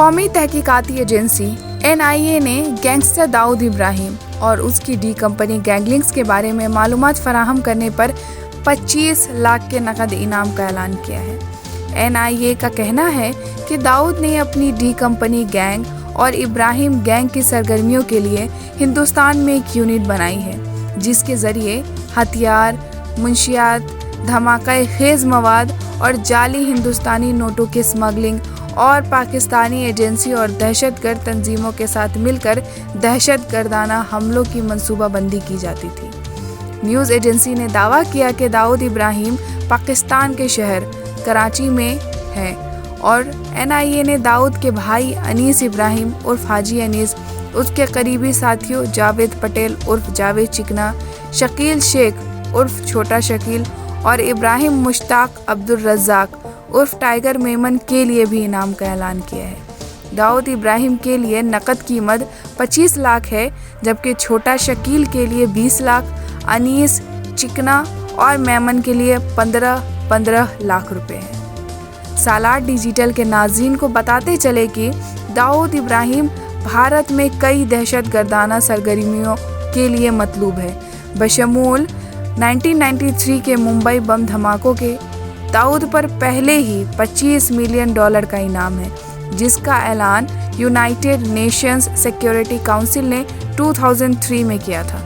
कौमी तहकीकाती agency NIA ने gangster Dawood Ibrahim और उसकी डी कंपनी गैंगलिंक्स के बारे में मालूमात फराहम करने पर 25 लाख के नकद इनाम का ऐलान किया है। NIA का कहना है कि दाऊद ने अपनी डी कंपनी गैंग और इब्राहिम गैंग की सरगर्मियों के लिए हिंदुस्तान में एक यूनिट बनाई है, जिसके जरिए हथियार, मुंशियात, धमाका खेज मवाद और जाली हिंदुस्तानी नोटों की स्मगलिंग और पाकिस्तानी एजेंसी और दहशतगर्द तंजीमों के साथ मिलकर दहशतगर्दाना हमलों की मंसूबाबंदी की जाती थी। न्यूज़ एजेंसी ने दावा किया कि दाऊद इब्राहिम पाकिस्तान के शहर कराची में है और NIA ने दाऊद के भाई अनीस इब्राहिम उर्फ हाजी अनीस, उसके करीबी साथियों जावेद पटेल उर्फ जावेद चिकना, शकील शेख उर्फ छोटा शकील और इब्राहिम मुश्ताक अब्दुल रज़ाक उर्फ टाइगर मेमन के लिए भी इनाम का ऐलान किया है। दाऊद इब्राहिम के लिए नकद कीमत 25 लाख है, जबकि छोटा शकील के लिए 20 लाख, अनीस, चिकना और मेमन के लिए 15 लाख रुपए हैं। सालार डिजिटल के नाज़रीन को बताते चले कि दाऊद इब्राहिम भारत में कई दहशतगर्दाना सरगर्मियों के लिए मतलूब है, बशमूल 1993 के मुंबई बम धमाकों के। दाऊद पर पहले ही $25 मिलियन का इनाम है, जिसका ऐलान यूनाइटेड नेशंस सिक्योरिटी काउंसिल ने 2003 में किया था।